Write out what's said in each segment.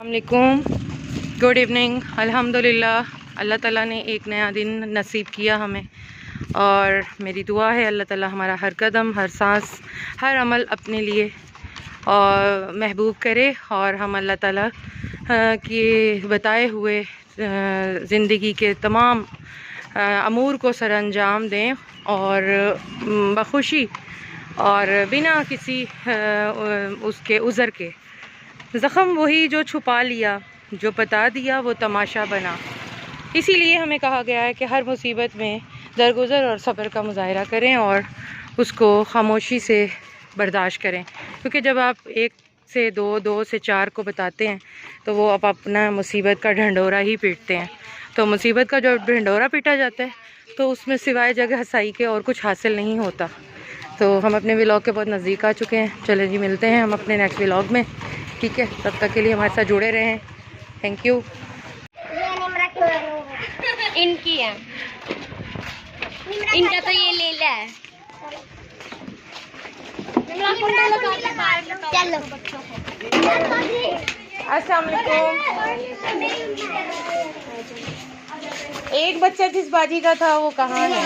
अस्सलामुअलैकुम, good evening. अल्हम्दुलिल्लाह अल्लाह ताला ने एक नया दिन नसीब किया हमें, और मेरी दुआ है अल्लाह ताला हमारा हर कदम, हर सांस, हर अमल अपने लिए और महबूब करे, और हम अल्लाह ताला के बताए हुए ज़िंदगी के तमाम अमूर को सरअंजाम दें, और बखुशी और बिना किसी उसके उज़र के। ज़ख़म वही जो छुपा लिया, जो बता दिया वो तमाशा बना। इसीलिए हमें कहा गया है कि हर मुसीबत में दरगुज़र और सब्र का मुज़ाहरा करें और उसको खामोशी से बर्दाश्त करें, क्योंकि जब आप 1 से 2, 2 से 4 को बताते हैं तो वो आप अपना मुसीबत का ढंढोरा ही पीटते हैं। तो मुसीबत का जो ढंढोरा पीटा जाता है तो उसमें सिवाय जगह हसाई के और कुछ हासिल नहीं होता। तो हम अपने व्लॉग के बहुत नज़दीक आ चुके हैं। चलें जी, मिलते हैं हम अपने नेक्स्ट व्लॉग में, ठीक है? तब तक के लिए हमारे साथ जुड़े रहें। Thank you. इनकी है, इनका तो ये ले ले। चलो अस्सलाम वालेकुम। एक बच्चा जिस बाजी का था वो कहाँ है?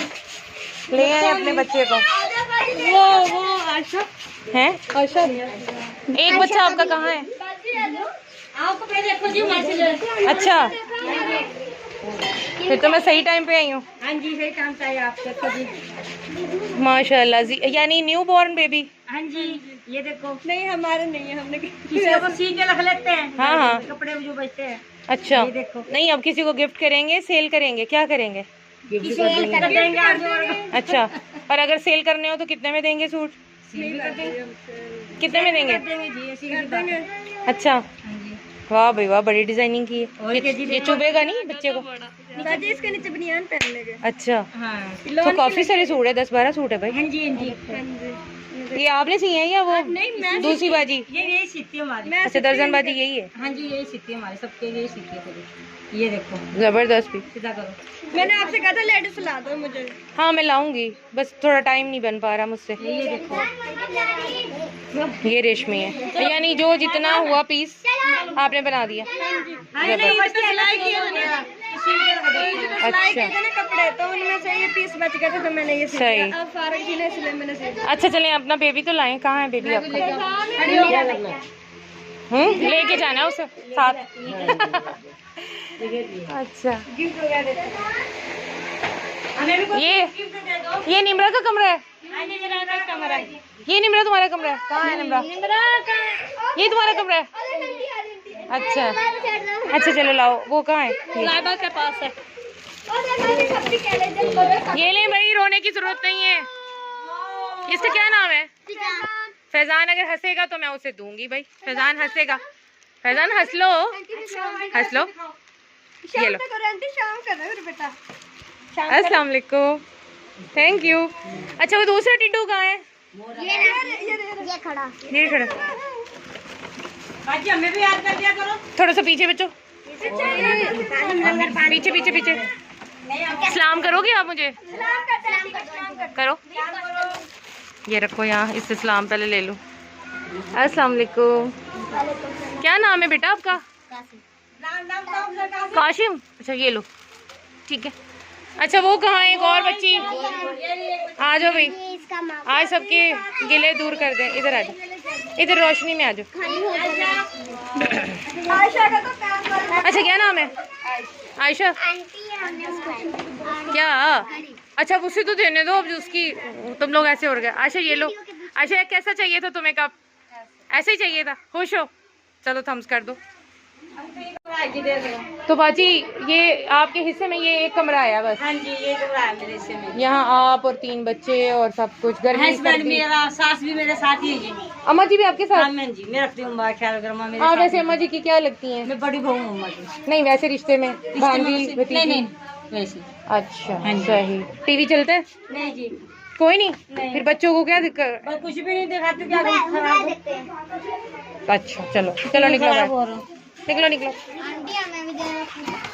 ले आए अपने बच्चे को। वो आशा हैं? आशा एक बच्चा आपका कहाँ है? आपको पहले देखो जी मैसेज। अच्छा, फिर तो मैं सही टाइम पे आई हूँ। हाँ जी, सही काम चाहिए आपको जी। माशाल्लाह जी, यानी न्यू बॉर्न बेबी। हाँ जी, ये देखो। नहीं, हमारे नहीं है, हमने किसी को सी के रख लेते हैं। हाँ हाँ, कपड़े जो बचते हैं। अच्छा, ये देखो। नहीं अब किसी को गिफ्ट करेंगे, सेल करेंगे, क्या करेंगे? सेल कर देंगे। अच्छा, और अगर सेल करने हो तो कितने में देंगे सूट? कितने में देंगे? अच्छा, वाह भाई वाह, बड़ी डिजाइनिंग की है। ये चुभेगा नहीं बच्चे को? इसके नीचे बनियान पहन लेंगे। अच्छा, हाँ। तो काफी सारे सूट है, 10-12 सूट है भाई। हाँ जी, हाँ जी। ये आपने सिए हैं या वो नहीं, मैं दूसरी बाजी? ये यही सीती है हमारी। अच्छा, दर्जन बाजी यही है? हाँ जी, यही सीती है हमारी, सबके यही सीती है पूरी। ये देखो, जबरदस्त भी। सीधा करो। मैंने आपसे कहा था लेडीज ला दो मुझे। हाँ मैं लाऊंगी, बस थोड़ा टाइम नहीं बन पा रहा मुझसे। ये देखो, ये रेशमी है, यानी जो जितना हुआ पीस आपने बना दिया। अच्छा, कपड़े तो उनमें से ये पीस बच गए थे तो मैंने ये सही। अब फारूक जी ने इसलिए मैंने सिला। अच्छा चलें, अपना बेबी तो लाएं। कहाँ है बेबी आपका? लेके जाना है उसे साथ। अच्छा, ये निम्रा का कमरा है? ये निम्रा तुम्हारा कमरा है? कहाँ है निम्रा? ये तुम्हारा कमरा है? अच्छा अच्छा, चलो लाओ। वो कहाँ है? के पास है। ये ले भाई, रोने की जरूरत नहीं है। इसका क्या नाम है? फैजान। अगर हंसेगा तो मैं उसे दूंगी भाई। फैजान हंसेगा। फैजान हंस लो, हंस लो। ये लो। अस्सलाम वालेकुम, थैंक यू। अच्छा, वो दूसरा टिड्डू कहाँ है? ये खड़ा। ये खड़ा। बाजी हमें भी याद कर दिया करो। थोड़ा सा पीछे बच्चों, पीछे पीछे पीछे। सलाम करोगे आप मुझे? करो। ये रखो यहाँ, इससे सलाम पहले ले लो। अस्सलाम वालेकुम। क्या नाम है बेटा आपका? काशिम। अच्छा, ये लो, ठीक है। अच्छा, वो कहाँ है? एक और बच्ची, आ जाओ भाई, आज सबके गिले दूर कर दें। इधर आ जाओ, इधर रोशनी में आ जाओ। अच्छा, क्या नाम है? आयशा। क्या? अच्छा, उसे तो देने दो, अब उसकी तुम लोग ऐसे हो गए। आयशा ये लो। आयशा, कैसा चाहिए था तुम्हें? कब ऐसे ही चाहिए था? खुश हो? चलो थम्स कर दो। तो बाजी, ये आपके हिस्से में ये एक कमरा आया बस? हाँ जी, ये कमरा है मेरे हिस्से में। यहाँ आप और 3 बच्चे और सब कुछ। गर्मी हस्बैंड मेरा, सास भी मेरे साथ ही है जी। अम्मा जी भी आपके साथ? हाँ जी, मैं रखती हूँ ख्याल कर। हाँ, वैसे अम्मा जी की क्या लगती हैं? मैं बड़ी बहू हूँ अम्मा की। नहीं, वैसे रिश्ते में भांजी भतीजी? नहीं वैसे। अच्छा, सही। टीवी चलता है? नहीं जी, कोई नहीं। फिर बच्चों को क्या दिक्कत? बस कुछ भी नहीं दिखाते, क्या खराब। अच्छा, चलो चलो, निकलो निकलो निकलो।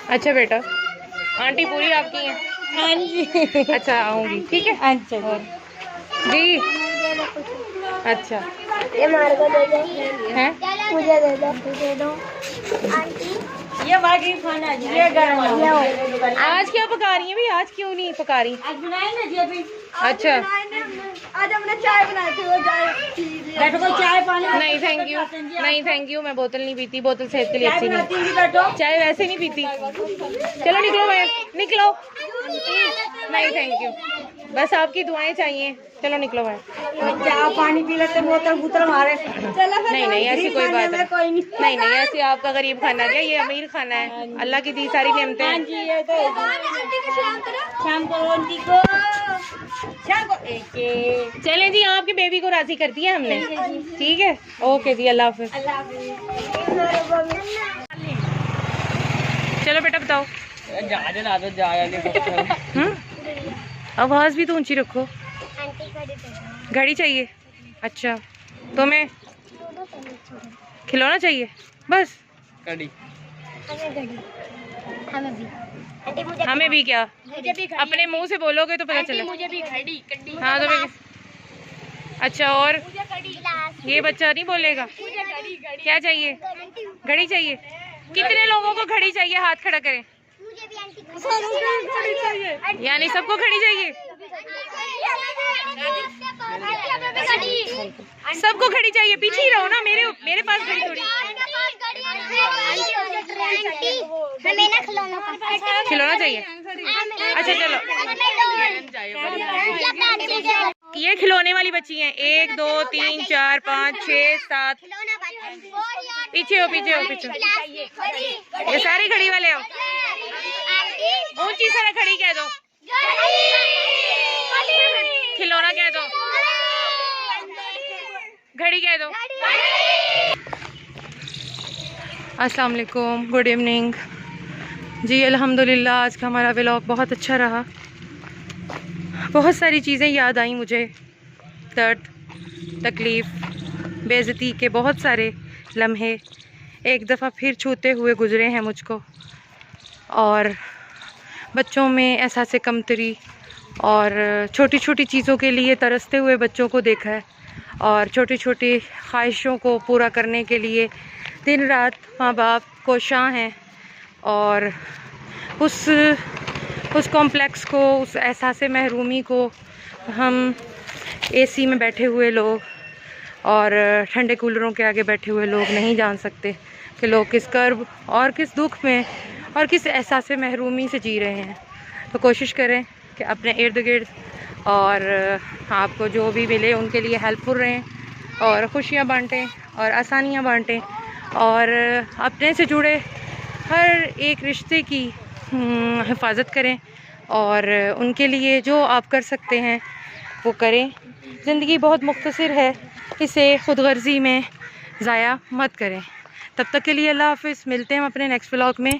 अच्छा बेटा, आंटी पूरी आपकी है? हाँ जी। अच्छा, आऊंगी, ठीक है। अच्छा जी, अच्छा ये मार को दे है। मुझे दे दो आंटी। ये बाकी खाना है, ये गरम है। आज क्या पका रही है भाई? आज क्यों नहीं पका रही? आज बनाए ना जी अभी। अच्छा, आज हमने चाय बनाई थी, वो चाय बैठो कोई चाय पानी। नहीं थैंक यू, नहीं थैंक यू, मैं बोतल नहीं पीती, बोतल सेहत के लिए चाय अच्छी बनाती नहीं। हूँ, बैठो। चाय वैसे नहीं पीती। चलो निकलो भाई, निकलो। नहीं थैंक यू, बस आपकी दुआएं चाहिए। चलो निकलो भाई। चाय पानी पी लेते, बोतल बुतल मारे। नहीं नहीं, ऐसी कोई बात नहीं। कोई नहीं। नहीं नहीं, ऐसे आपका गरीब खाना क्या, ये अमीर खाना है। अल्लाह की दी सारी नेमतें हाँ हैं। जी, ये तो शाम को आंटी को शाम को एक चले जी, आपकी बेबी को राजी कर दिया हमने। ठीक है, ओके जी, अल्लाह हाफिज। अल्लाह हाफिज़। चलो बेटा बताओ। आवाज़ भी तो ऊंची रखो। आंटी को दे दो। घड़ी चाहिए? अच्छा, तुम्हें खिलौना चाहिए बस? हमें घड़ी, हमें भी आंटी, मुझे हमें भी क्या? मुझे भी अपने मुंह से बोलोगे तो पता चले। मुझे भी घड़ी कड्डी। हाँ तो अच्छा, और मुझे घड़ी, ये बच्चा नहीं बोलेगा? मुझे घड़ी घड़ी क्या चाहिए? घड़ी चाहिए? कितने लोगों को घड़ी चाहिए? हाथ खड़ा करें। मुझे भी आंटी घड़ी चाहिए। यानी सबको घड़ी चाहिए? सबको घड़ी चाहिए? पीछे ही रहो ना, मेरे पास घड़ी थोड़ी। हमें ना खिलौना खिलौना चाहिए? अच्छा चलो, ये खिलौने वाली बच्ची हैं। 1 2 3 4 5 6 7। पीछे हो, पीछे हो, पीछे। ये सारी घड़ी वाले हो? ऊंची सारा घड़ी कह दो, खिलौना कह दो, घड़ी कह दो। अस्सलाम वालेकुम, गुड इवनिंग जी। अल्हम्दुलिल्लाह आज का हमारा व्लॉग बहुत अच्छा रहा। बहुत सारी चीज़ें याद आई मुझे, दर्द, तकलीफ़, बेइज्जती के बहुत सारे लम्हे एक दफ़ा फिर छूते हुए गुज़रे हैं मुझको। और बच्चों में एहसास कमतरी और छोटी छोटी चीज़ों के लिए तरसते हुए बच्चों को देखा है। और छोटी छोटी ख्वाहिशों को पूरा करने के लिए दिन रात माँ बाप कोशां हैं। और उस कॉम्प्लेक्स को, उस एहसास महरूमी को हम एसी में बैठे हुए लोग और ठंडे कूलरों के आगे बैठे हुए लोग नहीं जान सकते कि लोग किस कर्ब और किस दुख में और किस एहसास महरूमी से जी रहे हैं। तो कोशिश करें कि अपने इर्द गिर्द और आपको जो भी मिले उनके लिए हेल्पफुल रहें और खुशियाँ बांटें और आसानियाँ बांटें और अपने से जुड़े हर एक रिश्ते की हिफाजत करें और उनके लिए जो आप कर सकते हैं वो करें। ज़िंदगी बहुत मुख्तसर है, इसे खुदगर्जी में ज़ाया मत करें। तब तक के लिए अल्लाह हाफ़िज़। मिलते हैं हम अपने नेक्स्ट व्लॉग में।